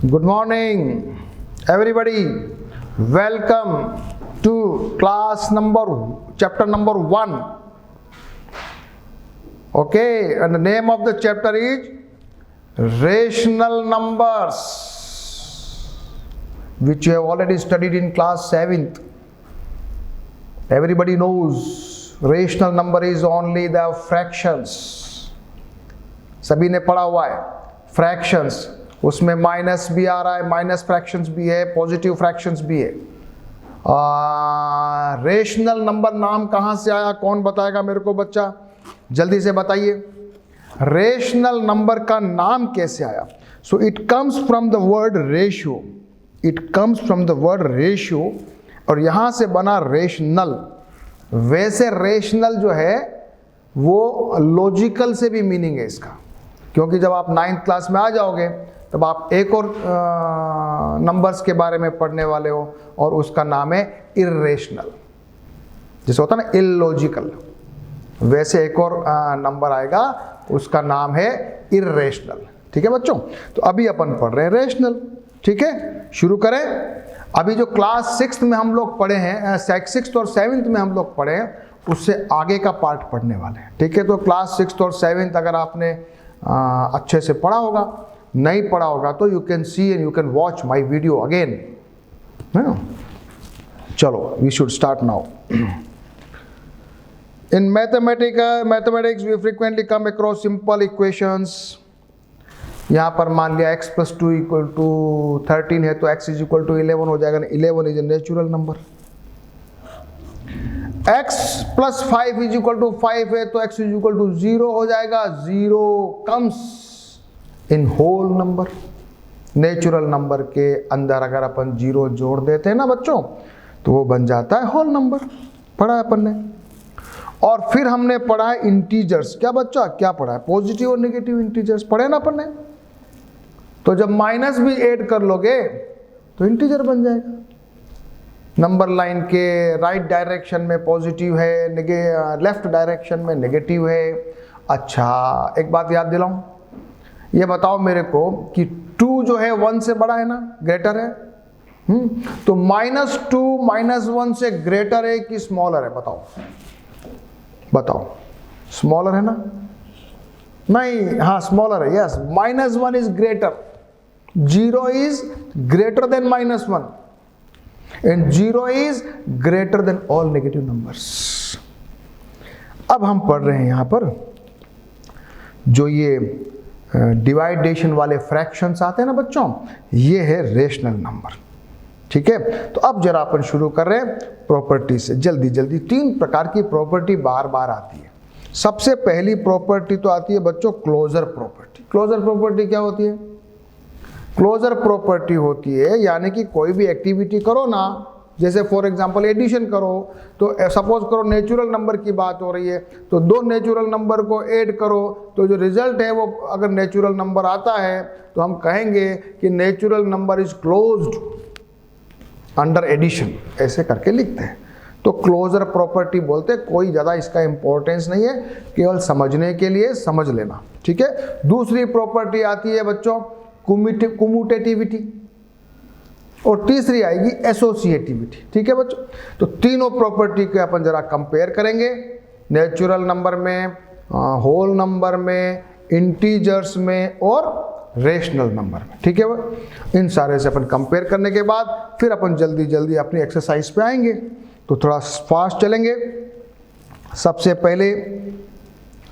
Good morning, everybody. Welcome to chapter number 1. Okay, and the name of the chapter is Rational Numbers, which you have already studied in class 7th. Everybody knows rational number is only the fractions. सभी ने पढ़ा हुआ है fractions, उसमें minus भी आ रहा है, minus fractions भी है, पॉजिटिव फ्रैक्शंस भी है। रेशनल नंबर नाम कहाँ से आया, कौन बताएगा मेरे को? बच्चा जल्दी से बताइए, रेशनल नंबर का नाम कैसे आया? So it comes from the word ratio, it comes from the word ratio, और यहाँ से बना रेशनल। वैसे रेशनल जो है वो लॉजिकल से भी मीनिंग है इसका, क्योंकि जब आप 9th क्लास में आ जाओगे तब आप एक और नंबर्स के बारे में पढ़ने वाले हो, और उसका नाम है इर्रेशनल। जैसे होता है ना इलॉजिकल, वैसे एक और नंबर आएगा, उसका नाम है इर्रेशनल। ठीक है बच्चों, तो अभी अपन पढ़ रहे हैं रेशनल। ठीक है, शुरू करें। अभी जो क्लास 6th में हम लोग पढ़े हैं, 6th और 7th में हम लोग पढ़े हैं, उससे आगे का पार्ट पढ़ने वाले हैं। ठीक है, तो क्लास 6th और 7th अगर आपने अच्छे से पढ़ा होगा, नहीं पढ़ा होगा तो you can see and you can watch my video again. चलो, we should start now. In mathematics we frequently come across simple equations. यहाँ पर मान लिया x + 2 = 13 है, तो x = 11 हो जाएगा। 11 is a natural number. x + 5 = 5 है, तो x = 0 हो जाएगा। 0 comes in whole number. Natural number के अंदर अगर अपन 0 जोड़ देते हैं ना बच्चों, तो वो बन जाता है होल नंबर। पढ़ा है अपन ने। और फिर हमने पढ़ा है इंटीजर्स। क्या बच्चा, क्या पढ़ा है? पॉजिटिव और नेगेटिव इंटीजर्स पढ़े ना अपन ने। तो जब माइनस भी ऐड कर लोगे तो इंटीजर बन जाएगा। नंबर लाइन के राइट डायरेक्शन में पॉजिटिव है, लेफ्ट डायरेक्शन में नेगेटिव है। अच्छा, एक बात याद दिलाऊं, ये बताओ मेरे को कि 2 जो है 1 से बड़ा है ना, ग्रेटर है। तो -2 -1 से ग्रेटर है कि स्मॉलर है? बताओ, स्मॉलर है ना? नहीं, हाँ स्मॉलर है। Yes, -1 is greater, 0 is greater than -1 and 0 is greater than all negative numbers. अब हम पढ़ रहे हैं यहां पर जो ये डिवाइडेशन वाले फ्रैक्शंस आते हैं ना बच्चों, ये है रेशनल नंबर। ठीक है, तो अब जरा अपन शुरू कर रहे हैं प्रॉपर्टी से। जल्दी जल्दी 3 प्रकार की प्रॉपर्टी बार बार आती है। सबसे पहली प्रॉपर्टी तो आती है बच्चों क्लोजर प्रॉपर्टी। क्लोजर प्रॉपर्टी क्या होती है? क्लोजर प्रॉपर्टी होती है यानी कि कोई भी एक्टिविटी करो ना, जैसे फॉर एग्जांपल एडिशन करो, तो सपोज करो नेचुरल नंबर की बात हो रही है, तो 2 नेचुरल नंबर को ऐड करो, तो जो रिजल्ट है वो अगर नेचुरल नंबर आता है तो हम कहेंगे कि natural number is closed under addition, ऐसे करके लिखते हैं। तो क्लोजर प्रॉपर्टी बोलते हैं। कोई ज़्यादा इसका इंपॉर्टेंस नहीं है, केवल समझने के लिए समझ लेना। ठीक है, दूसरी प्रॉपर्टी आती है बच्चों कम्यूटेटिविटी, और तीसरी आएगी एसोसिएटिविटी। ठीक है बच्चों, तो तीनों प्रॉपर्टी को अपन जरा कंपेयर करेंगे। नेचुरल नंबर में, होल नंबर में, इंटीजर्स में और रेशनल नंबर में। ठीक है, इन सारे से अपन कंपेयर करने के बाद फिर अपन जल्दी जल्दी अपनी एक्सरसाइज पे आएंगे, तो थोड़ा फास्ट चलेंगे। सबसे पहले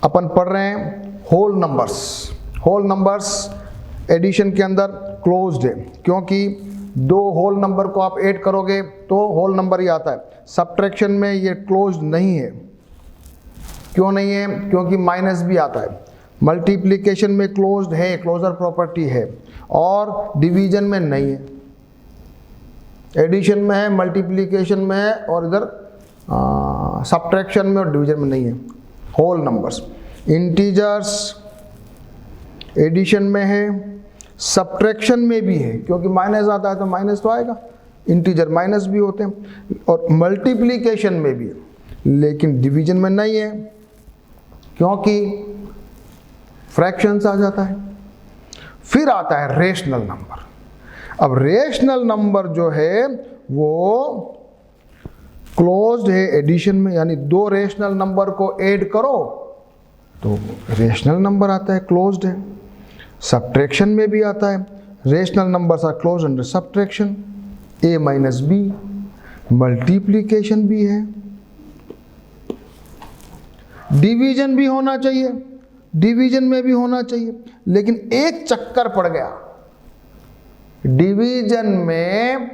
अपन पढ़ रहे हैं whole numbers. Whole numbers addition के अंदर क्लोज्ड है, क्योंकि 2 होल नंबर को आप ऐड करोगे तो होल नंबर ही आता है। सब्ट्रैक्शन में ये क्लोज्ड नहीं है। क्यों नहीं है? क्योंकि माइनस भी आता है। मल्टीप्लिकेशन में क्लोज्ड है, क्लोजर प्रॉपर्टी है, और डिवीजन में नहीं है। एडिशन में है, मल्टीप्लिकेशन में है, और इधर सब्ट्रैक्शन में और डिवीजन में नहीं है। होल नंबर्स, इंटीजर्स एडिशन में है, सब्ट्रैक्शन में भी है, क्योंकि माइनस आता है तो माइनस तो आएगा, इंटीजर माइनस भी होते हैं, और मल्टीप्लिकेशन में भी है, लेकिन डिवीजन में नहीं है, क्योंकि फ्रैक्शंस आ जाता है। फिर आता है रेशनल नंबर। अब रेशनल नंबर जो है वो क्लोज्ड है एडिशन में, यानी दो रेशनल नंबर को ऐड करो तो रेशनल नंबर आता है, क्लोज्ड है। सब्ट्रैक्शन में भी आता है, rational numbers are closed under subtraction, a minus b. Multiplication भी है, डिवीजन भी होना चाहिए, डिवीजन में भी होना चाहिए, लेकिन एक चक्कर पड़ गया, डिवीजन में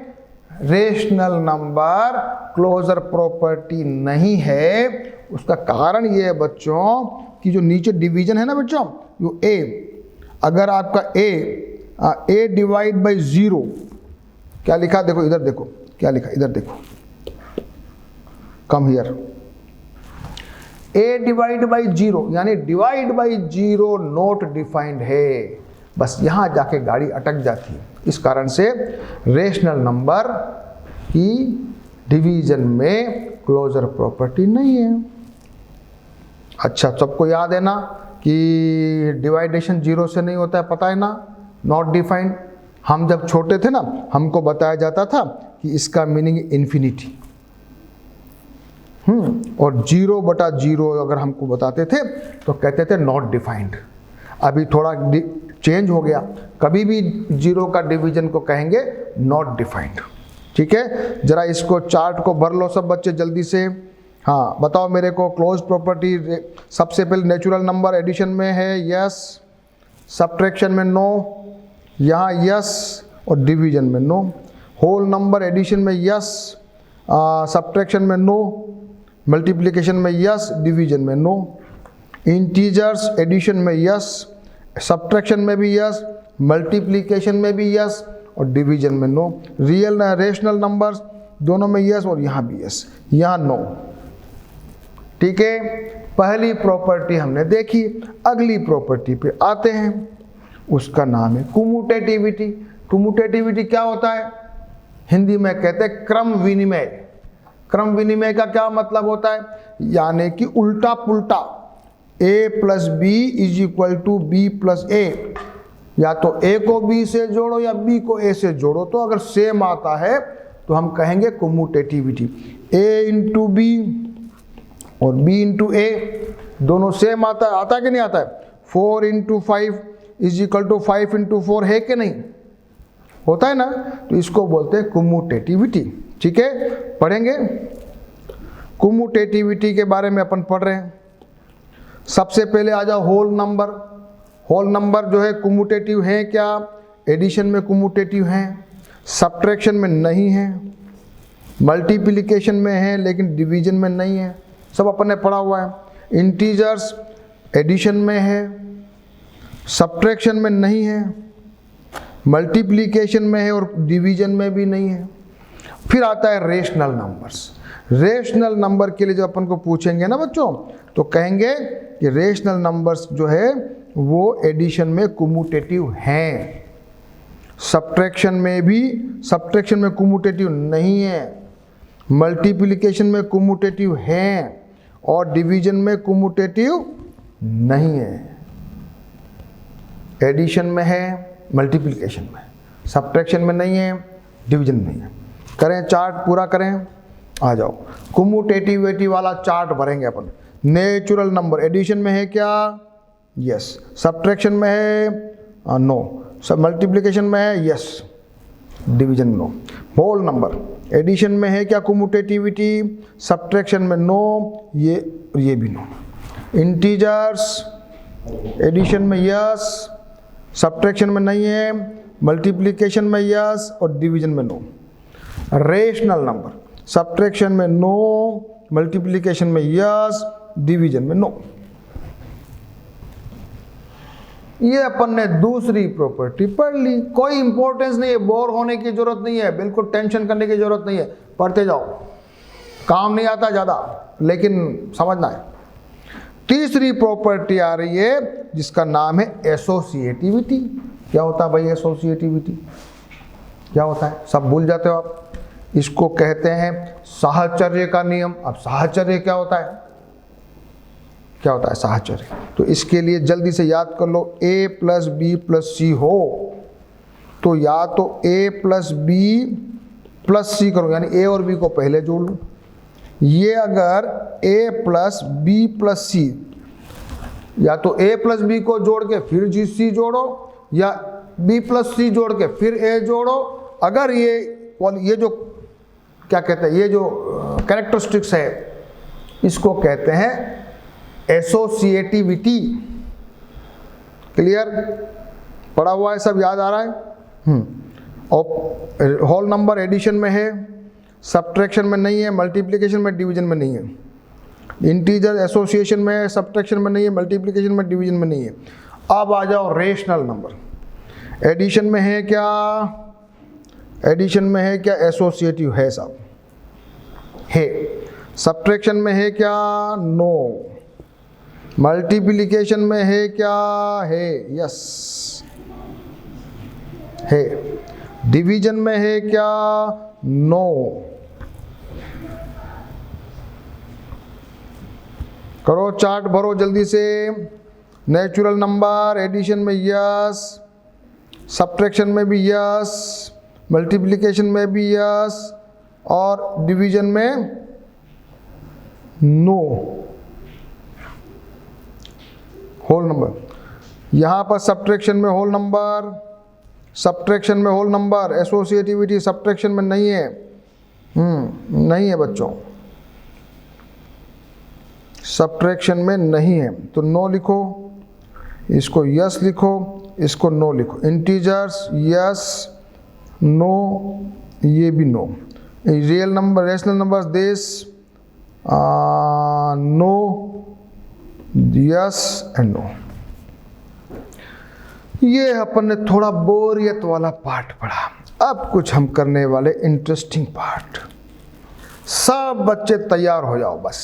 रेशनल नंबर क्लोजर प्रॉपर्टी नहीं है। उसका कारण ये है बच्चों कि जो नीचे डिवीजन है ना बच्चों, जो a, अगर आपका a डिवाइड बाई 0, क्या लिखा देखो इधर, देखो क्या लिखा इधर, देखो come here, a divide by 0 यानी डिवाइड बाई 0 नॉट डिफाइंड है, बस यहां जाके गाड़ी अटक जाती है। इस कारण से रेशनल नंबर की डिवीजन में क्लोजर प्रॉपर्टी नहीं है। अच्छा, सबको याद है ना कि डिवाइडेशन 0 से नहीं होता है, पता है ना, नॉट डिफाइंड। हम जब छोटे थे ना, हमको बताया जाता था कि इसका मीनिंग इन्फिनिटी, और 0/0 अगर हमको बताते थे तो कहते थे नॉट डिफाइंड। अभी थोड़ा चेंज हो गया, कभी भी 0 का डिवीजन को कहेंगे नॉट डिफाइंड। ठीक है, जरा इसको चार्ट को भर लो सब बच्चे जल्दी से। हाँ बताओ मेरे को, क्लोज प्रॉपर्टी सबसे पहले नेचुरल नंबर एडिशन में है यस, सब्ट्रैक्शन में नो, यहाँ यस और डिवीजन में नो। होल नंबर एडिशन में यस, सब्ट्रैक्शन में नो, मल्टीप्लिकेशन में यस, डिवीजन में नो। इंटीजर्स एडिशन में यस, सब्ट्रैक्शन में भी यस, मल्टीप्लिकेशन में भी यस और डिवीजन में नो। रियल रेशनल नंबर्स दोनों में यस और यहाँ भी यस, यहाँ नो। ठीक है, पहली प्रॉपर्टी हमने देखी। अगली प्रॉपर्टी पे आते हैं, उसका नाम है कम्यूटेटिविटी। कम्यूटेटिविटी क्या होता है? हिंदी में कहते हैं क्रम विनिमय। क्रम विनिमय का क्या मतलब होता है? यानी कि उल्टा पुल्टा, a plus b is equal to b plus a, या तो a को b से जोड़ो या b को a से जोड़ो, तो अगर सेम आता है तो हम कहेंगे कम्यूटेटिविटी। a इंटू बी और b इंटू ए दोनों सेम आता है, आता है कि नहीं आता है? 4 into 5 is equal to 5 into 4 है कि नहीं? होता है ना, तो इसको बोलते हैं कम्यूटेटिविटी। ठीक है, पढ़ेंगे कम्यूटेटिविटी के बारे में अपन पढ़ रहे हैं। सबसे पहले आ जाओ होल नंबर। होल नंबर जो है कम्यूटेटिव है क्या? एडिशन में कम्यूटेटिव हैं, सब्ट्रैक्शन में नहीं है, मल्टीप्लिकेशन में है लेकिन डिवीजन में नहीं है, सब अपन ने पढ़ा हुआ है। इंटीजर्स एडिशन में है, सब्ट्रैक्शन में नहीं है, मल्टीप्लिकेशन में है और डिवीजन में भी नहीं है। फिर आता है रेशनल नंबर्स। रेशनल नंबर के लिए जो अपन को पूछेंगे ना बच्चों, तो कहेंगे कि रेशनल नंबर्स जो है वो एडिशन में कम्यूटेटिव हैं, सब्ट्रैक्शन में कम्यूटेटिव नहीं है, मल्टीप्लिकेशन में कम्यूटेटिव हैं और डिवीजन में कम्यूटेटिव नहीं है। एडिशन में है, मल्टीप्लिकेशन में, सब्ट्रैक्शन में नहीं है, डिवीजन में नहीं है। करें चार्ट पूरा करें, आ जाओ कम्यूटेटिविटी वाला चार्ट भरेंगे अपन। नेचुरल नंबर एडिशन में है क्या? यस। सब्ट्रैक्शन में है? नो। सब मल्टीप्लिकेशन में है? यस। डिवीजन में नो। होल नंबर एडिशन में है क्या कम्यूटेटिविटी? सब्ट्रैक्शन में नो, ये भी नो। इंटीजर्स एडिशन में यस, सब्ट्रैक्शन में नहीं है, मल्टीप्लिकेशन में यस और डिवीजन में नो। रेशनल नंबर सब्ट्रैक्शन में नो, मल्टीप्लिकेशन में यस, डिवीजन में नो। ये अपन ने दूसरी प्रॉपर्टी पढ़ ली, कोई इंपॉर्टेंस नहीं है, बोर होने की जरूरत नहीं है, बिल्कुल टेंशन करने की जरूरत नहीं है, पढ़ते जाओ, काम नहीं आता ज़्यादा लेकिन समझना है। तीसरी प्रॉपर्टी आ रही है जिसका नाम है एसोसिएटिविटी। क्या होता है भाई एसोसिएटिविटी? क्या होता है? सब भूल जाते हो आप। इसको कहते हैं साहचर्य का नियम। अब साहचर्य क्या होता है? क्या होता है साहचर्य? तो इसके लिए जल्दी से याद कर लो, a प्लस बी प्लस सी हो तो या तो a प्लस बी प्लस सी करो, यानी a और b को पहले जोड़ लो। ये अगर a प्लस बी प्लस सी, या तो a प्लस बी को जोड़ के फिर जी सी जोड़ो, या b प्लस सी जोड़ के फिर a जोड़ो। अगर ये जो क्या कहते हैं, ये जो कैरेक्टरिस्टिक्स है, इसको कहते हैं एसोसिएटिविटी। क्लियर? पढ़ा हुआ है, सब याद आ रहा है? और होल नंबर एडिशन में है, सब्ट्रैक्शन में नहीं है, मल्टीप्लिकेशन में, डिवीजन में नहीं है। इंटीजर एसोसिएशन में है, सब्ट्रैक्शन में नहीं है, मल्टीप्लिकेशन में, डिवीजन में नहीं है। अब आ जाओ रेशनल नंबर। एडिशन में है क्या? एडिशन में है क्या? एसोसिएटिव है साहब, है। सब्ट्रैक्शन में है क्या? नो। मल्टीप्लिकेशन में है क्या? है, यस है। डिवीजन में है क्या? नो। करो चार्ट भरो जल्दी से। नेचुरल नंबर एडिशन में यस, सब्ट्रैक्शन में भी यस, मल्टीप्लिकेशन में भी यस, और डिवीजन में नो। होल नंबर, यहां पर सब्ट्रैक्शन में होल नंबर, सब्ट्रैक्शन में होल नंबर, एसोसिएटिविटी सब्ट्रैक्शन में नहीं है। नहीं है बच्चों, सब्ट्रैक्शन में नहीं है, तो नो लिखो, इसको यस लिखो, इसको नो लिखो। इंटीजर्स यस, नो, ये भी no. Real number, rational numbers this, no, yes and no. ये अपन ने थोड़ा बोरियत वाला पार्ट पढ़ा। अब कुछ हम करने वाले इंटरेस्टिंग पार्ट। सब बच्चे तैयार हो जाओ बस,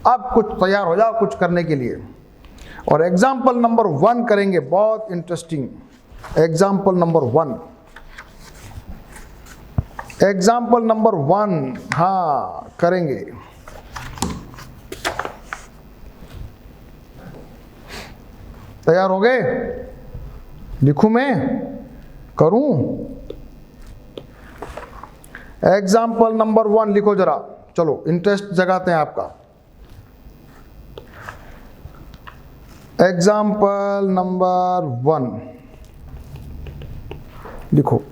अब कुछ तैयार हो जाओ कुछ करने के लिए। और एग्जाम्पल नंबर 1 करेंगे, बहुत interesting. Example number 1, example number 1, हाँ करेंगे। तैयार हो गए? लिखूं मैं? करूं? एग्जाम्पल नंबर 1 लिखो जरा, चलो इंटरेस्ट जगाते हैं आपका। एग्जाम्पल नंबर 1 लिखो।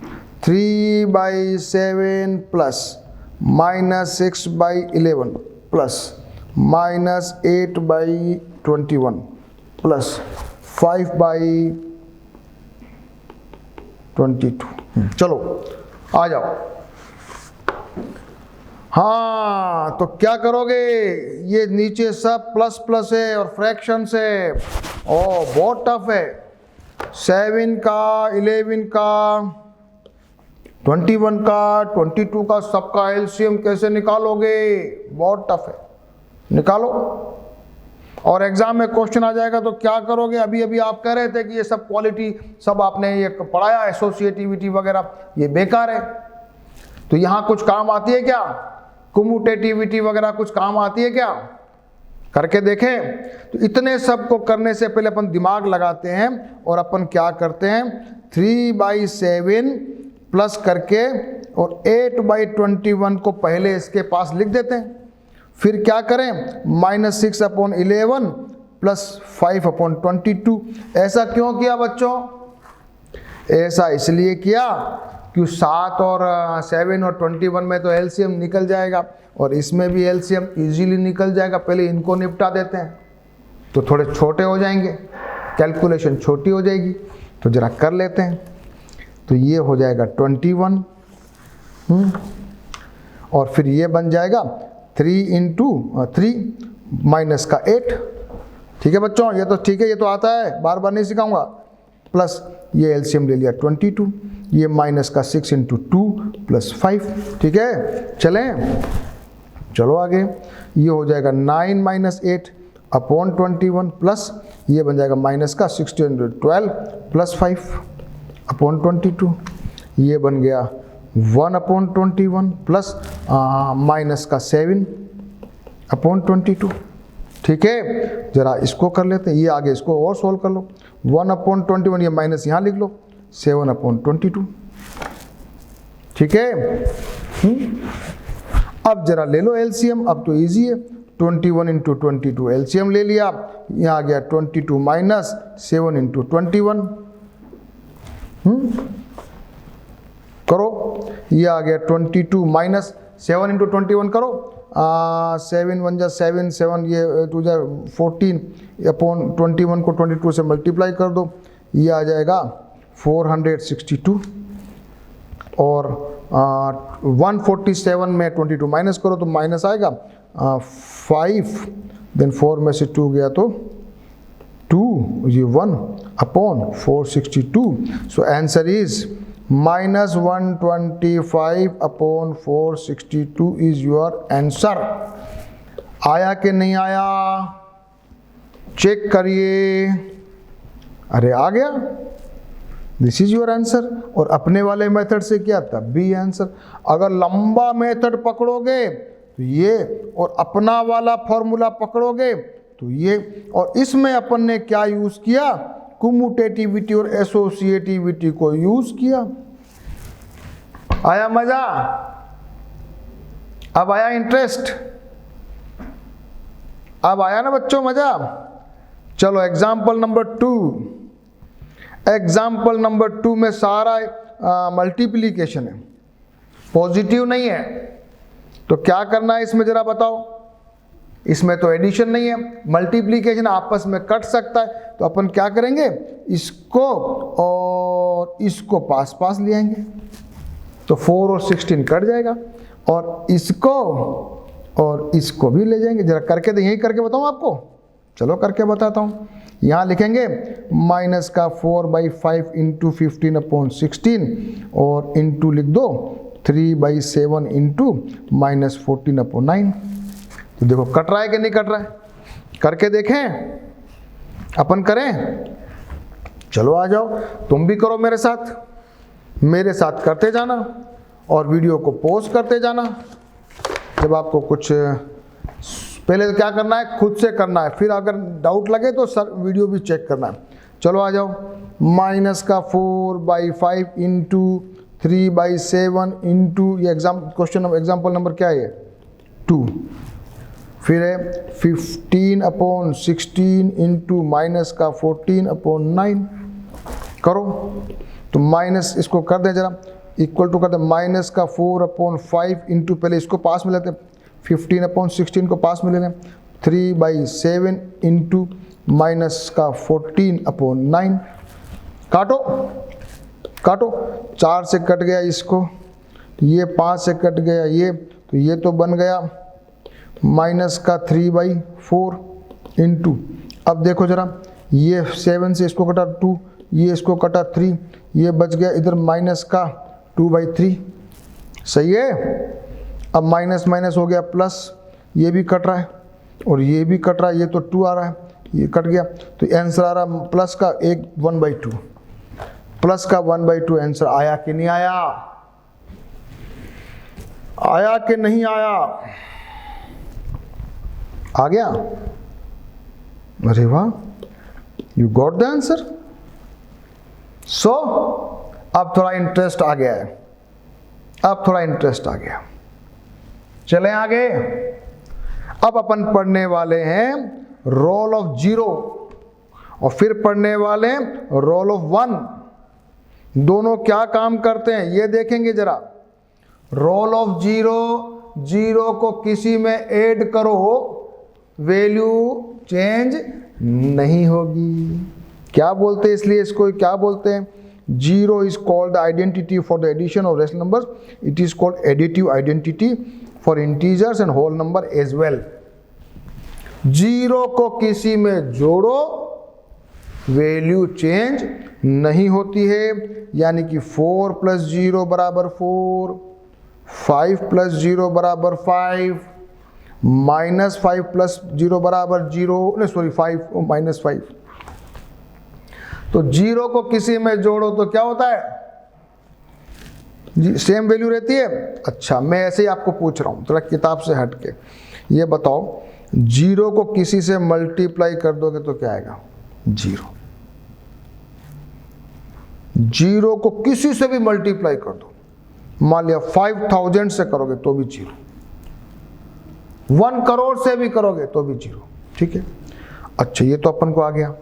3/7 प्लस -6/11 प्लस -8/21 प्लस 5/22। चलो आ जाओ। हाँ, तो क्या करोगे? ये नीचे सब प्लस प्लस है और फ्रैक्शन है। ओ बहुत टफ है। 7 का, 11 का, 21 का, 22 का, सबका एलसीएम कैसे निकालोगे? बहुत टफ है, निकालो। और एग्जाम में क्वेश्चन आ जाएगा तो क्या करोगे? अभी अभी आप कह रहे थे कि ये सब क्वालिटी सब आपने ये पढ़ाया, एसोसिएटिविटी वगैरह, ये बेकार है। तो यहाँ कुछ काम आती है क्या? कम्यूटेटिविटी वगैरह कुछ काम आती है क्या? करके देखें। तो इतने सब को करने से पहले अपन दिमाग लगाते हैं और अपन क्या करते हैं, 3/7 प्लस करके और 8/21 को पहले इसके पास लिख देते हैं। फिर क्या करें, -6/11 प्लस 5/22। ऐसा क्यों किया बच्चों? ऐसा इसलिए किया कि 7 और 7 और 21 में तो एलसीएम निकल जाएगा और इसमें भी एलसीएम इजीली निकल जाएगा। पहले इनको निपटा देते हैं तो थोड़े छोटे हो जाएंगे, कैलकुलेशन छोटी हो जाएगी। तो जरा कर लेते हैं। तो ये हो जाएगा 21 और फिर ये बन जाएगा 3 × 3 माइनस का 8। ठीक है बच्चों, ये तो ठीक है, ये तो आता है, बार बार नहीं सिखाऊंगा। प्लस ये एलसीएम ले लिया 22, ये माइनस का 6 × 2 प्लस 5। ठीक है, चलें, चलो आगे। ये हो जाएगा 9 - 8/21 प्लस ये बन जाएगा माइनस का 16 × 12 प्लस 5/22। ये बन गया 1/21 प्लस माइनस का 7/22। ठीक है, जरा इसको कर लेते हैं। ये आगे इसको और सोल्व कर लो। 1/21, ये माइनस यहाँ लिख लो, 7/22। ठीक है। अब जरा ले लो एलसीएम, अब तो इजी है। 21 × 22 एलसीएम ले लिया, यहाँ आ गया 22 माइनस 7 × 21। करो, ये आ गया 22 माइनस 7 × 21 करो। 7 1 जा 7, 7 ये 2 जा 14 अपॉन 21 को 22 से मल्टीप्लाई कर दो, ये आ जाएगा 462। और 147 में 22 माइनस करो तो माइनस आएगा 5, देन 4 में से 2 गया तो 2, ये 1 upon 462। So answer is -125 upon 462 is your answer. आया कि नहीं आया, चेक करिए। अरे आ गया, दिस इज योर आंसर। और अपने वाले मेथड से क्या था, बी आंसर। अगर लंबा मेथड पकड़ोगे तो ये, और अपना वाला फॉर्मूला पकड़ोगे तो ये। और इसमें अपन ने क्या यूज किया, कम्यूटेटिविटी और एसोसिएटिविटी को यूज किया। आया मजा, अब आया इंटरेस्ट, अब आया ना बच्चों मजा। चलो एग्जाम्पल नंबर 2। एग्जाम्पल नंबर 2 में सारा मल्टीप्लीकेशन है, पॉजिटिव नहीं है। तो क्या करना है इसमें जरा बताओ। इसमें तो एडिशन नहीं है, मल्टीप्लीकेशन आपस में कट सकता है। तो अपन क्या करेंगे, इसको और इसको पास पास ले आएंगे, तो 4 और 16 कट जाएगा। और इसको और इसको भी ले जाएंगे। जरा करके दे, यही करके बताऊं आपको। चलो करके बताता हूँ। यहाँ लिखेंगे माइनस का 4/5 × 15/16 और इंटू लिख दो 3/7 × -14/9। तो देखो कट रहा है कि नहीं कट रहा है, करके देखें, अपन करें। चलो आ जाओ, तुम भी करो मेरे साथ करते जाना और वीडियो को पॉज करते जाना। जब आपको कुछ पहले तो क्या करना है, खुद से करना है, फिर अगर डाउट लगे तो सर वीडियो भी चेक करना है। चलो आ जाओ, माइनस का 4/5 × 3/7 × ये एग्जाम्पल नंबर क्या है, 2। फिर है 15/16 × माइनस का 14/9। करो तो माइनस इसको कर दें जरा, इक्वल टू कर दें माइनस का 4/5 × पहले इसको पास में लेते हैं, 15/16 को पास में ले लें, 3/7 × माइनस का 14/9। काटो काटो, 4 से कट गया इसको, ये 5 से कट गया ये, तो ये तो बन गया माइनस का 3/4 × अब देखो जरा, ये 7 से इसको कटा 2, ये इसको कटा 3, ये बच गया इधर माइनस का 2/3। सही है। अब माइनस माइनस हो गया प्लस, ये भी कट रहा है और ये भी कट रहा है, ये तो 2 आ रहा है, ये कट गया, तो आंसर आ रहा प्लस का 1/2। प्लस का 1/2 आंसर आया कि नहीं आया, आया कि नहीं आया, आ गया। अरे वाह, यू गॉट द आंसर। सो अब थोड़ा इंटरेस्ट आ गया है, अब थोड़ा इंटरेस्ट आ गया। चलें आगे। अब अपन पढ़ने वाले हैं रोल ऑफ 0 और फिर पढ़ने वाले हैं रोल ऑफ 1। दोनों क्या काम करते हैं ये देखेंगे जरा। रोल ऑफ 0 को किसी में ऐड करो, वैल्यू चेंज नहीं होगी। क्या बोलते हैं इसलिए इसको, क्या बोलते हैं, 0 is called the identity for the addition of rational numbers. It is called additive identity for integers and whole number as well. 0 को किसी में जोड़ो, वैल्यू चेंज नहीं होती है। यानी कि 4 + 0 = 4, 5 + 0 = 5, -5 + 0 = 0, नहीं सॉरी 5 -5। तो 0 को किसी में जोड़ो तो क्या होता है, सेम वैल्यू रहती है। अच्छा, मैं ऐसे ही आपको पूछ रहा हूँ थोड़ा किताब से हट के, ये बताओ 0 को किसी से मल्टीप्लाई कर दोगे तो क्या आएगा, 0। जीरो को किसी से भी मल्टीप्लाई कर दो, मान लिया 5000 से करोगे तो भी जीरो, 1 करोड़ से भी करोगे तो भी जीरो। ठीक है, अच्छा ये तो अपन को आ गया।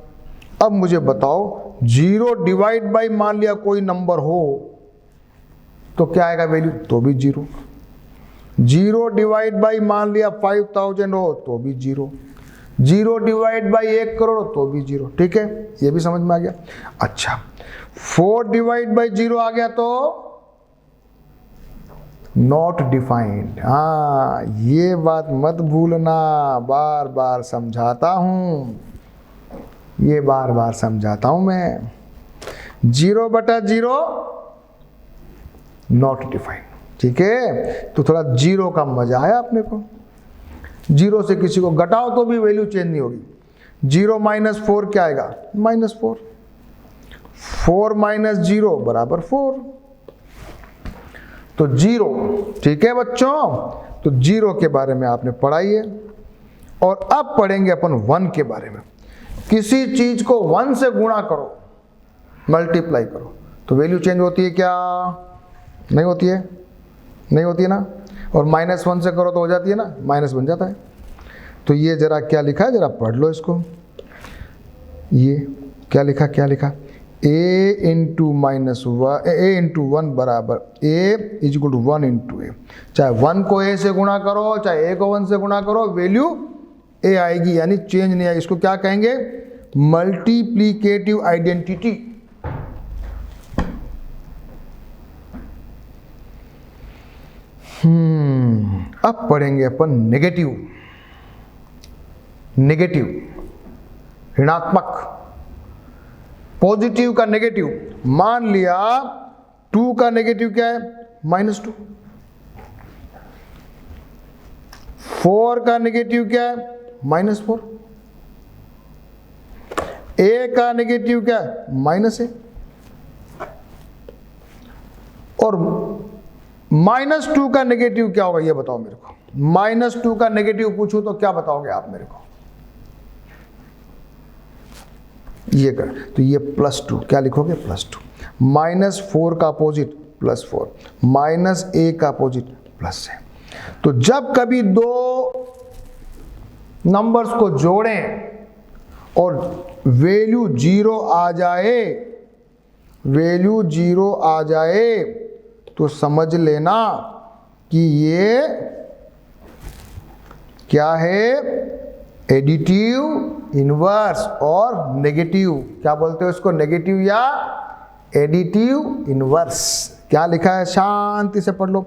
अब मुझे बताओ जीरो डिवाइड बाई मान लिया कोई नंबर हो तो क्या आएगा वैल्यू, तो भी जीरो। जीरो डिवाइड बाई मान लिया 5000 हो तो भी zero. Zero divide by 1 crore हो तो भी जीरो। ठीक है, ये भी समझ में आ गया। अच्छा 4 डिवाइड बाई जीरो आ गया तो नॉट डिफाइंड। हाँ ये बात मत भूलना, बार बार समझाता हूं, ये बार बार समझाता हूं मैं। 0/0 नॉट डिफाइंड। ठीक है, तो थोड़ा जीरो का मजा आया अपने को। जीरो से किसी को घटाओ तो भी वैल्यू चेंज नहीं होगी। 0 - 4 क्या आएगा, -4। 4 - 0 बराबर 4। तो जीरो। ठीक है बच्चों, तो जीरो के बारे में आपने पढ़ाई है। और अब पढ़ेंगे अपन 1 के बारे में। किसी चीज को 1 से गुणा करो, मल्टीप्लाई करो, तो वैल्यू चेंज होती है क्या, नहीं होती है, नहीं होती है ना। और -1 से करो तो हो जाती है ना, माइनस बन जाता है। तो ये जरा क्या लिखा है, जरा पढ़ लो इसको। ये क्या लिखा, क्या लिखा, a इंटू -1 बराबर a is equal to 1 into a. चाहे 1 को a से गुणा करो, चाहे a को 1 से गुणा करो, वैल्यू a आएगी, यानी चेंज नहीं आएगी। इसको क्या कहेंगे, मल्टीप्लीकेटिव आइडेंटिटी। अब पढ़ेंगे अपन नेगेटिव। नेगेटिव ऋणात्मक, पॉजिटिव का नेगेटिव। मान लिया 2 का नेगेटिव क्या है, -2। 4 का नेगेटिव क्या है, -4। a का नेगेटिव क्या है, -a। और -2 का नेगेटिव क्या होगा, ये बताओ मेरे को। -2 का नेगेटिव पूछूं तो क्या बताओगे आप मेरे को, ये कर, तो ये +2 क्या लिखोगे, +2। -4 का अपोजिट +4, -a का अपोजिट +a। तो जब कभी दो नंबर्स को जोड़ें और वैल्यू 0 आ जाए, वैल्यू 0 आ जाए, तो समझ लेना कि ये क्या है, एडिटिव, इनवर्स और नेगेटिव। क्या बोलते हो इसको, नेगेटिव या एडिटिव इनवर्स। क्या लिखा है, शांति से पढ़ लो।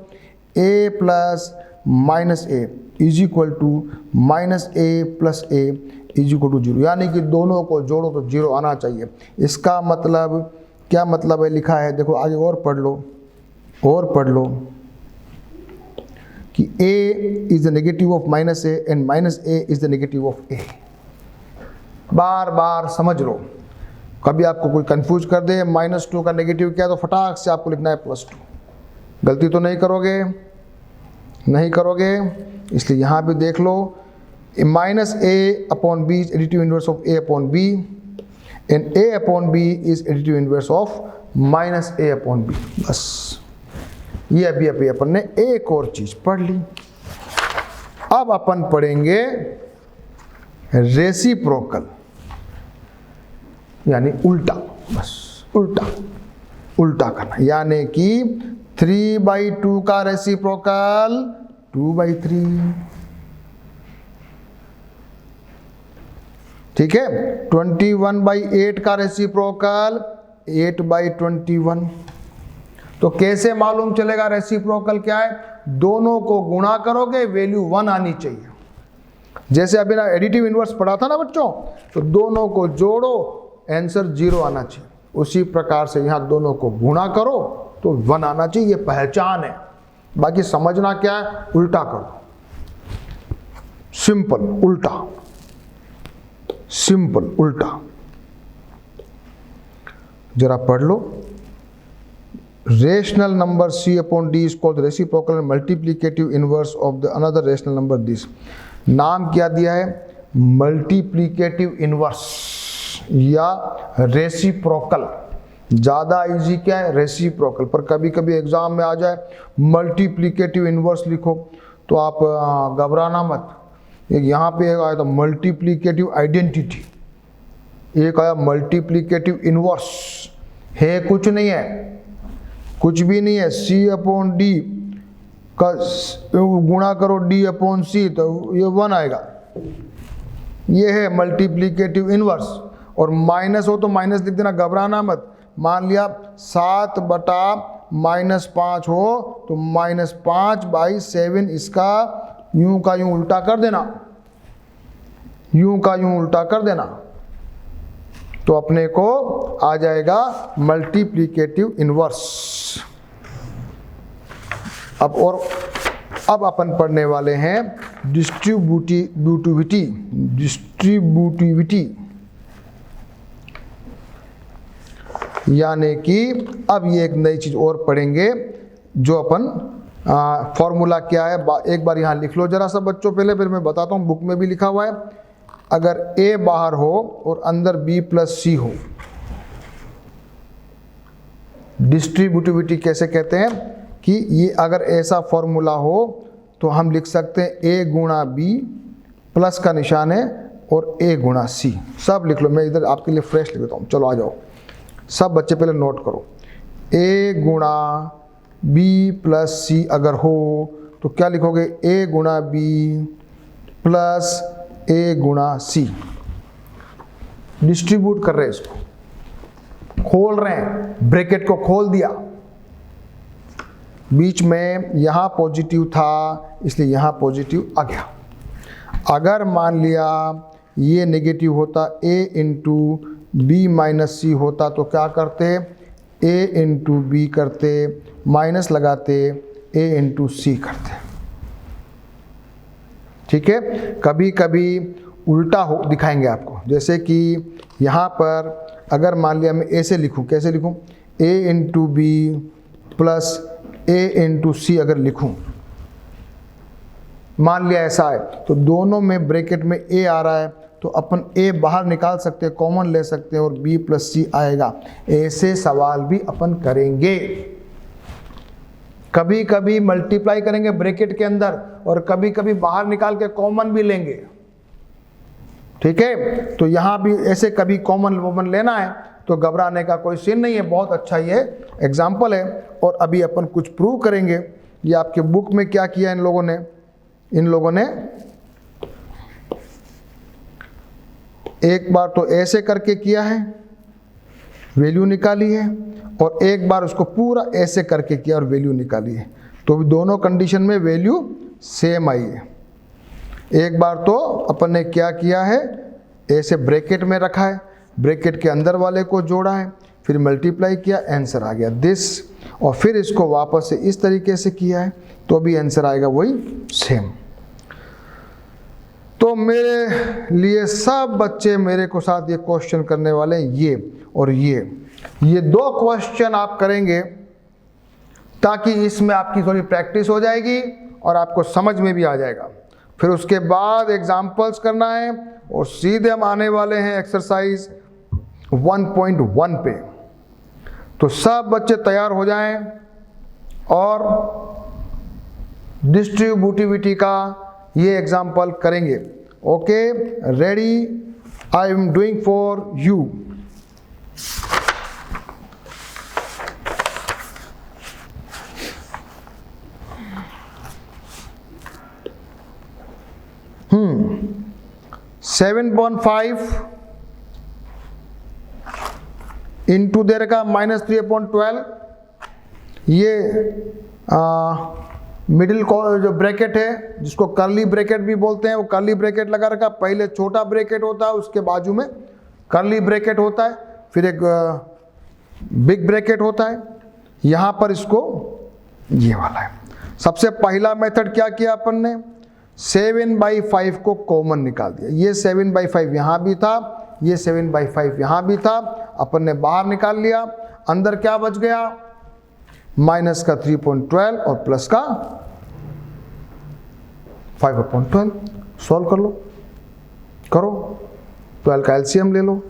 a + -a is equal to -a + a is equal to 0, यानी कि दोनों को जोड़ो तो 0 आना चाहिए। इसका मतलब क्या मतलब है, लिखा है, देखो आगे और पढ़ लो, और पढ़ लो कि a is the negative of -a and -a is the negative of a। बार बार समझ लो, कभी आपको कोई कंफ्यूज कर दे -2 का नेगेटिव क्या है, तो फटाक से आपको लिखना है +2। गलती तो नहीं करोगे, नहीं करोगे, इसलिए यहाँ भी देख लो, -a/b is additive inverse of a/b and a/b is additive inverse of -a/b। बस ये अभी अपन ने एक और चीज पढ़ ली। अब अपन पढ़ेंगे रेसिप्रोकल, यानी उल्टा। बस उल्टा, उल्टा करना, यानी कि 3/2 का रेसिप्रोकल 2/3। ठीक है, 21/8 का रेसिप्रोकल 8/21। तो कैसे मालूम चलेगा रेसिप्रोकल क्या है, दोनों को गुणा करोगे, वैल्यू 1 आनी चाहिए। जैसे अभी ना एडिटिव इनवर्स पढ़ा था ना बच्चों, तो दोनों को जोड़ो, आंसर 0 आना चाहिए। उसी प्रकार से यहाँ दोनों को गुणा करो तो 1 आना चाहिए, ये पहचान है। बाकी समझना क्या है, उल्टा कर दो, सिंपल उल्टा, सिंपल उल्टा। जरा पढ़ लो, rational number c/d is called reciprocal and multiplicative inverse of the another rational number this। नाम क्या दिया है, मल्टीप्लीकेटिव इनवर्स या रेसिप्रोकल। ज़्यादा इजी क्या है, रेसिप्रोकल। पर कभी कभी एग्जाम में आ जाए मल्टीप्लिकेटिव इन्वर्स लिखो तो आप घबराना मत। एक यहाँ पे एक आया था मल्टीप्लिकेटिव आइडेंटिटी, एक आया मल्टीप्लिकेटिव इन्वर्स। है कुछ नहीं है, कुछ भी नहीं है। C/D का गुणा करो D/C तो ये 1 आएगा। ये है मल्टीप्लिकेटिव इन्वर्स। और माइनस हो तो माइनस लिख देना, घबराना मत। मान लिया 7/-5 हो तो -5/7, इसका यूं का यूं उल्टा कर देना, यूं का यूं उल्टा कर देना, तो अपने को आ जाएगा मल्टीप्लिकेटिव इन्वर्स। अब अपन पढ़ने वाले हैं डिस्ट्रीब्यूटिविटी, यानी कि अब ये एक नई चीज और पढ़ेंगे जो अपन फॉर्मूला क्या है। एक बार यहाँ लिख लो जरा सा बच्चों पहले, फिर मैं बताता हूँ। बुक में भी लिखा हुआ है। अगर A बाहर हो और अंदर B+C हो, डिस्ट्रीब्यूटिविटी कैसे कहते हैं कि ये अगर ऐसा फॉर्मूला हो तो हम लिख सकते हैं A गुणा B, प्लस का निशान है, और A गुणा C। सब लिख लो, मैं इधर आपके लिए फ्रेश लिख देता हूँ। चलो आ जाओ, सब बच्चे पहले नोट करो। A गुणा B+C अगर हो तो क्या लिखोगे, A गुणा B प्लस A गुणा C। डिस्ट्रीब्यूट कर रहे हैं इसको, खोल रहे हैं, ब्रैकेट को खोल दिया। बीच में यहाँ पॉजिटिव था इसलिए यहाँ पॉजिटिव आ गया। अगर मान लिया ये नेगेटिव होता, A इंटू B-C होता तो क्या करते, A इंटू B करते, माइनस लगाते, A इंटू C करते। ठीक है, कभी कभी उल्टा हो दिखाएंगे आपको। जैसे कि यहाँ पर अगर मान लिया मैं ऐसे लिखूँ, कैसे लिखूँ, A into B plus A into C अगर लिखूँ, मान लिया ऐसा है, तो दोनों में ब्रैकेट में A आ रहा है तो अपन A बाहर निकाल सकते हैं, कॉमन ले सकते हैं और B+C आएगा। ऐसे सवाल भी अपन करेंगे। कभी कभी मल्टीप्लाई करेंगे ब्रैकेट के अंदर और कभी कभी बाहर निकाल के कॉमन भी लेंगे। ठीक है, तो यहाँ भी ऐसे कभी कॉमन वॉमन लेना है तो घबराने का कोई सीन नहीं है। बहुत अच्छा ये एग्जाम्पल है। और अभी अपन कुछ प्रूव करेंगे। ये आपके बुक में क्या किया इन लोगों ने एक बार तो ऐसे करके किया है, वैल्यू निकाली है, और एक बार उसको पूरा ऐसे करके किया और वैल्यू निकाली है। तो दोनों कंडीशन में वैल्यू सेम आई है। एक बार तो अपन ने क्या किया है, ऐसे ब्रैकेट में रखा है, ब्रैकेट के अंदर वाले को जोड़ा है, फिर मल्टीप्लाई किया, आंसर आ गया दिस। और फिर इसको वापस से इस तरीके से किया है तो भी आंसर आएगा वही सेम। तो मेरे लिए सब बच्चे मेरे को साथ ये क्वेश्चन करने वाले हैं, ये और ये दो क्वेश्चन आप करेंगे ताकि इसमें आपकी थोड़ी प्रैक्टिस हो जाएगी और आपको समझ में भी आ जाएगा। फिर उसके बाद एग्जाम्पल्स करना है और सीधे हम आने वाले हैं एक्सरसाइज 1.1 पे। तो सब बच्चे तैयार हो जाएं और डिस्ट्रीब्यूटिविटी का ये एग्जाम्पल करेंगे। Okay, ready, I am doing for you. Hmm. 7.5 into दे रखा -3/12। ये मिडिल जो ब्रैकेट है जिसको कर्ली ब्रैकेट भी बोलते हैं, वो कर्ली ब्रैकेट लगा रखा। पहले छोटा ब्रैकेट होता है, उसके बाजू में कर्ली ब्रैकेट होता है, फिर एक बिग ब्रैकेट होता है। यहाँ पर इसको ये वाला है। सबसे पहला मेथड क्या किया अपन ने, 7/5 को कॉमन निकाल दिया। ये 7/5 यहाँ भी था, ये 7/5 यहाँ भी था, अपन ने बाहर निकाल लिया। अंदर क्या बच गया, माइनस का 3.12 और प्लस का 5/12। सॉल्व कर लो, करो, 12 का एलसीएम ले लो,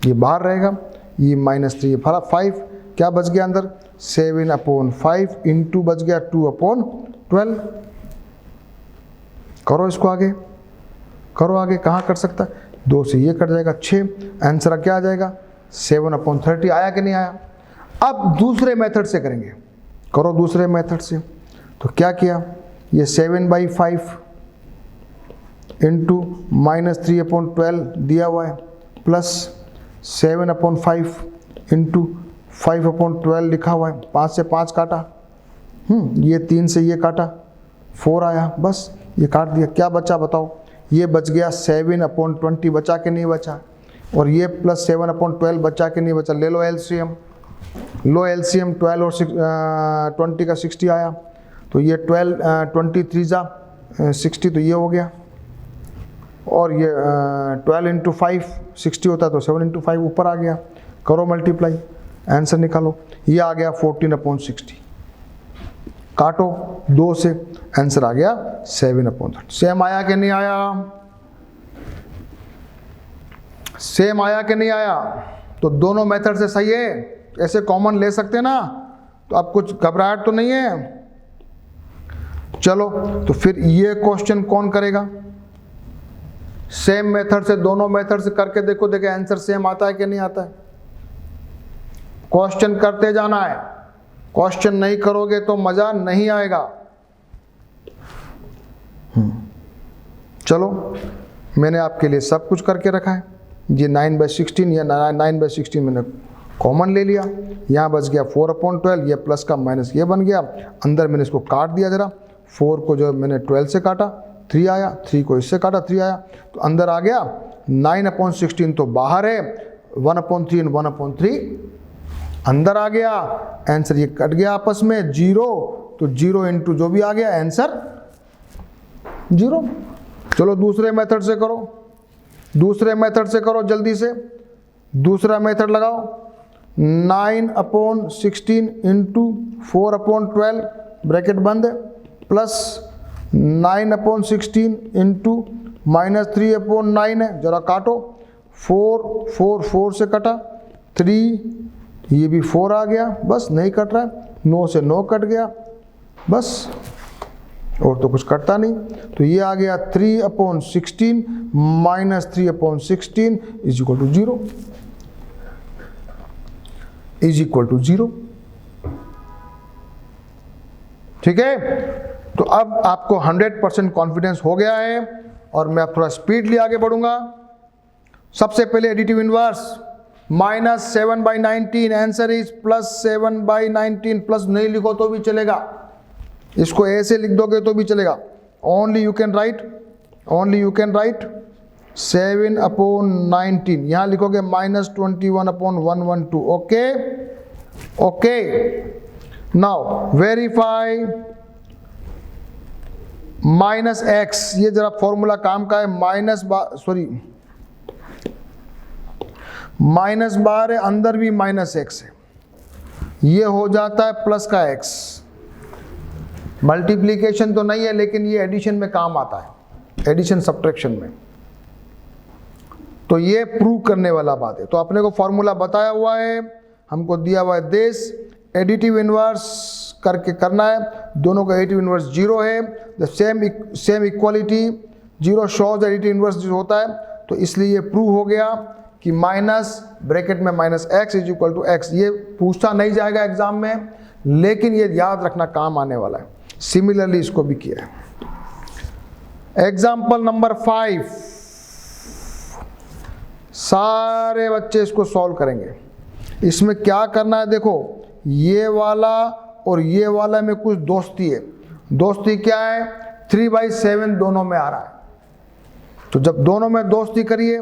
ये बाहर रहेगा। ये -3 ये 5, क्या बच गया अंदर 7/5 इंटू बच गया 2/12। करो इसको आगे, करो आगे, कहाँ कट सकता है, 2 से ये कट जाएगा 6, आंसर क्या आ जाएगा 7/30। आया कि नहीं आया? अब दूसरे मेथड से करेंगे, करो दूसरे मेथड से। तो क्या किया, ये 7/5 इंटू -3/12 दिया हुआ है, प्लस 7/5 इंटू 5/12 लिखा हुआ है, 5 से 5 काटा, ये 3 से ये काटा, 4 आया, बस ये काट दिया। क्या बचा बताओ, ये बच गया 7/20 बचा के नहीं बचा, और ये प्लस 7/12 बचा के नहीं बचा। ले लो एलसीएम, लो एलसीएम, 12 और 20 का 60 आया, तो ये 23 60 तो ये हो गया, और ये 12 इंटू 5 60 होता है, तो 7 इंटू 5 ऊपर आ गया। करो मल्टीप्लाई, आंसर निकालो, ये आ गया 14/60। काटो 2 से, आंसर आ गया 7/30। सेम आया कि नहीं आया? सेम आया कि नहीं आया? तो दोनों मेथड से सही है, ऐसे कॉमन ले सकते ना, तो अब कुछ घबराहट तो नहीं है। चलो तो फिर ये क्वेश्चन कौन करेगा? सेम मेथड से, दोनों मेथड से करके देखो, देखे आंसर सेम आता है कि नहीं आता है। क्वेश्चन करते जाना है, क्वेश्चन नहीं करोगे तो मजा नहीं आएगा। चलो मैंने आपके लिए सब कुछ करके रखा है। ये 9/16 या 9/16 मैंने कॉमन ले लिया, यहाँ बच गया 4/12, ये प्लस का माइनस ये बन गया। अंदर मैंने इसको काट दिया जरा, 4 को जो मैंने 12 से काटा 3 आया, 3 को इससे काटा 3 आया, तो अंदर आ गया 9/16 तो बाहर है, 1/3 and 1/3 अंदर आ गया। आंसर ये कट गया आपस में 0, तो 0 इंटू जो भी आ गया आंसर 0। चलो दूसरे मेथड से करो, दूसरे मेथड से करो जल्दी से। दूसरा मेथड लगाओ, 9/16 इंटू 4/12 ब्रैकेट बंद, प्लस 9/16 इंटू -3/9 है, जरा काटो, 4 से कटा, 3 ये भी 4 आ गया, बस नहीं कट रहा है, 9 से 9 कट गया, बस और तो कुछ कटता नहीं। तो ये आ गया 3/16 -3/16 is equal to 0, is equal to 0। ठीक है, तो अब आपको 100% कॉन्फिडेंस हो गया है, और मैं अब थोड़ा स्पीडली आगे बढ़ूंगा। सबसे पहले additive inverse, -7/19, answer is +7/19, plus नहीं लिखो तो भी चलेगा, इसको ऐसे लिख दोगे तो भी चलेगा। ओनली यू कैन राइट 7/19, यहां लिखोगे -21/112। ओके, नाउ वेरीफाई -x, ये जरा फॉर्मूला काम का है, माइनस बाहर है, अंदर भी -x है, ये हो जाता है प्लस का x। मल्टीप्लीकेशन तो नहीं है, लेकिन ये एडिशन में काम आता है, एडिशन सब्ट्रैक्शन में, तो ये प्रूव करने वाला बात है। तो अपने को फॉर्मूला बताया हुआ है, हमको दिया हुआ है दिस, एडिटिव इनवर्स करके करना है, दोनों का एडिटिव इनवर्स 0 है, the same equality 0 shows additive inverse जो होता है, तो इसलिए ये प्रूव हो गया कि माइनस ब्रैकेट में -x is equal to x। ये पूछा नहीं जाएगा एग्जाम में, लेकिन ये याद रखना काम आने वाला है। सिमिलरली इसको भी किया है। एग्जाम्पल नंबर 5, सारे बच्चे इसको सॉल्व करेंगे। इसमें क्या करना है, देखो ये वाला और ये वाला में कुछ दोस्ती है। दोस्ती क्या है, 3/7 दोनों में आ रहा है, तो जब दोनों में दोस्ती करिए,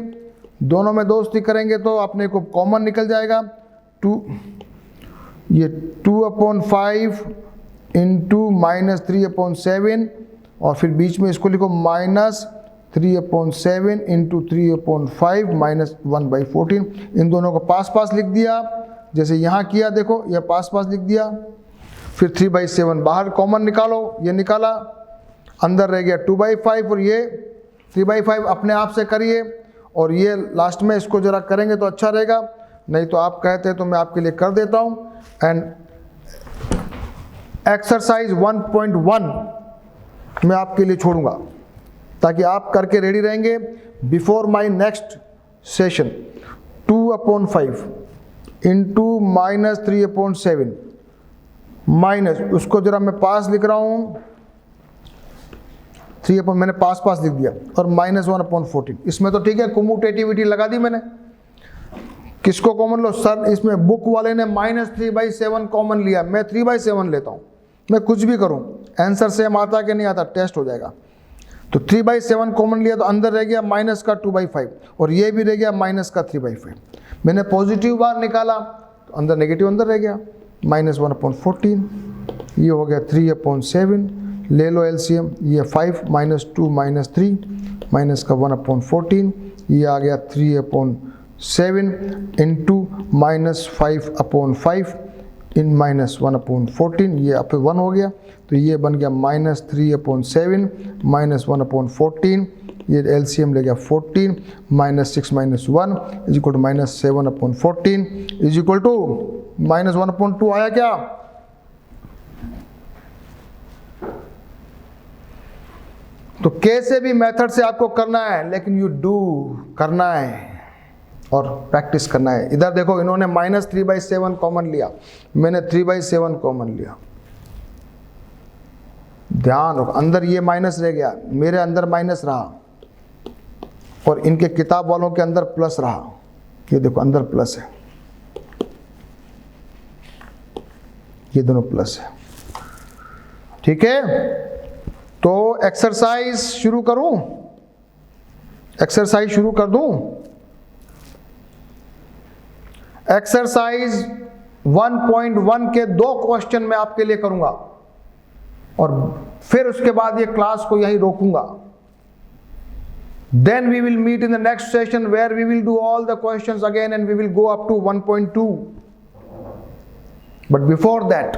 दोनों में दोस्ती करेंगे तो अपने को कॉमन निकल जाएगा। 2/5 इंटू -3/7, और फिर बीच में इसको लिखो -3/7 इंटू 3/5 -1/14। इन दोनों को पास पास लिख दिया, जैसे यहाँ किया, देखो यह पास पास लिख दिया। फिर 3/7 बाहर कॉमन निकालो, ये निकाला, अंदर रह गया 2/5, और ये 3/5 अपने आप से करिए, और ये लास्ट में इसको जरा करेंगे तो अच्छा रहेगा। नहीं तो आप कहते हैं तो मैं आपके लिए कर देता हूं। एंड एक्सरसाइज 1.1 मैं आपके लिए छोड़ूंगा ताकि आप करके रेडी रहेंगे before my next session. 2/5 into -3/7 minus, उसको जरा मैं पास लिख रहा हूं, 3 मैंने पास लिख दिया, और -1/14। इसमें तो ठीक है, कम्यूटेटिविटी लगा दी मैंने। किसको कॉमन लो सर? इसमें बुक वाले ने -3/7 कॉमन लिया, मैं 3/7 लेता हूं। मैं कुछ भी करूं, आंसर सेम आता कि नहीं आता, टेस्ट हो जाएगा। तो 3/7 कॉमन लिया तो अंदर रह गया -2/5 और ये भी रह गया -3/5। मैंने पॉजिटिव बार निकाला तो अंदर नेगेटिव अंदर रह गया -1/14। ये हो गया 3/7। ले लो एलसीएम, ये 5 -2 -3 -1/14, ये आ गया 3/7 इंटू -5/5 इन -1/14, ये अब 1 हो गया, तो ये बन गया -3/7 -1/14, ये एलसीएम ले गया 14 -6 -1 is equal to -7/14 is equal to -1/2 आया क्या? तो कैसे भी मेथड से आपको करना है, लेकिन यू डू करना है और प्रैक्टिस करना है। इधर देखो, इन्होंने -3/7 कॉमन लिया, मैंने 3/7 कॉमन लिया। ध्यान रखो, अंदर ये माइनस रह गया, मेरे अंदर माइनस रहा और इनके किताब वालों के अंदर प्लस रहा। ये देखो अंदर प्लस है, ये दोनों प्लस है। ठीक है, तो एक्सरसाइज शुरू करूं? एक्सरसाइज शुरू कर दूं? एक्सरसाइज 1.1 के 2 क्वेश्चन मैं आपके लिए करूंगा और फिर उसके बाद ये क्लास को यहीं रोकूंगा। Then we will meet in the next session where we will do all the questions again and we will go up to 1.2. But before that,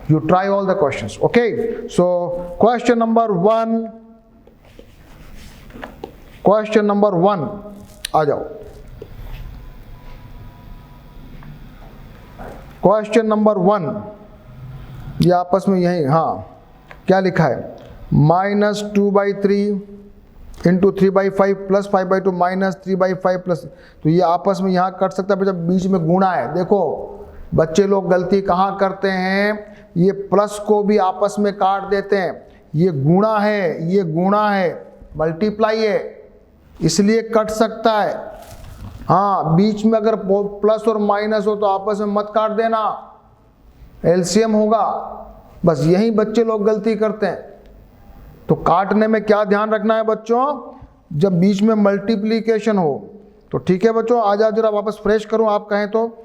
you try all the questions. Okay, so question number 1 आ जाओ। Question number 1, ये आपस में यही, हाँ क्या लिखा है, -2/3 into 3/5 plus 5/2 -3/5 plus, तो ये आपस में यहाँ कट सकता है जब बीच में गुणा है। देखो बच्चे लोग गलती कहाँ करते हैं, ये प्लस को भी आपस में काट देते हैं। ये गुणा है, ये गुणा है, मल्टीप्लाई है, इसलिए कट सकता है। हाँ, बीच में अगर प्लस और माइनस हो तो आपस में मत काट देना, एलसीएम होगा। बस यही बच्चे लोग गलती करते हैं। तो काटने में क्या ध्यान रखना है बच्चों, जब बीच में मल्टीप्लीकेशन हो तो ठीक है बच्चों, आ जाओ जरा वापस फ्रेश करूं आप कहें तो,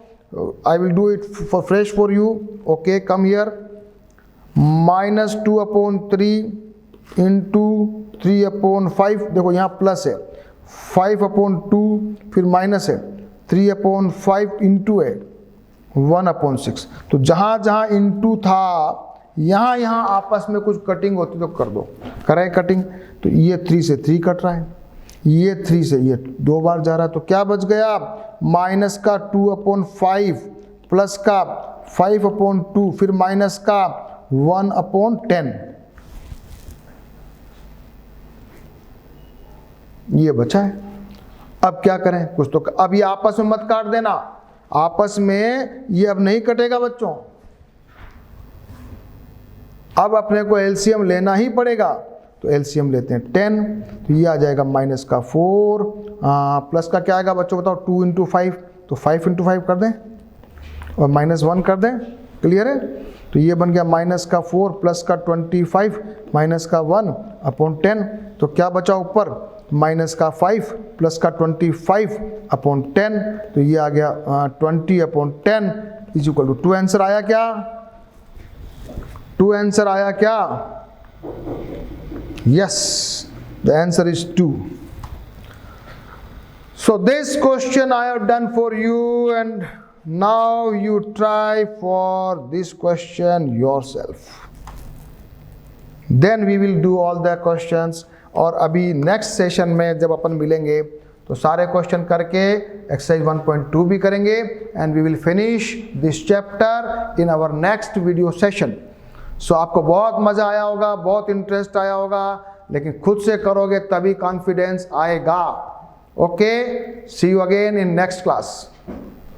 I will do it for fresh for you. Okay, come here, -2/3 into 3/5, देखो यहाँ प्लस है, 5/2 फिर माइनस है, 3/5 इंटू है 1/6। तो जहाँ जहाँ इंटू था यहाँ यहाँ आपस में कुछ कटिंग होती तो कर दो, करें कटिंग। तो ये 3 से 3 कट रहा है, ये 3 से ये 2 बार जा रहा है, तो क्या बच गया, माइनस का 2/5 प्लस का 5/2 फिर माइनस का 1/10, ये बचा है। अब क्या करें, कुछ तो अब ये आपस में मत काट देना, आपस में ये अब नहीं कटेगा बच्चों, अब अपने को एलसीएम लेना ही पड़ेगा। तो एलसीएम लेते हैं 10, तो ये आ जाएगा -4 प्लस का क्या आएगा बच्चों बताओ, 2 × 5, तो 5 × 5 कर दें और -1 कर दें, क्लियर है। तो ये बन गया -4 प्लस का 25 माइनस का 1/10, तो क्या बचा ऊपर, -5 प्लस का 25/10, तो ये आ गया 20/10 इज इक्वल टू 2। आंसर आया क्या, 2 आंसर आया क्या? Yes, the answer is 2. So this question I have done for you, and now you try for this question yourself. Then we will do all the questions. और अभी next session में जब अपन मिलेंगे तो सारे क्वेश्चन करके एक्सरसाइज 1.2 भी करेंगे and we will finish this chapter in our next video session. So आपको बहुत मज़ा आया होगा, बहुत इंटरेस्ट आया होगा, लेकिन खुद से करोगे तभी कॉन्फिडेंस आएगा। Okay, see you again in next class.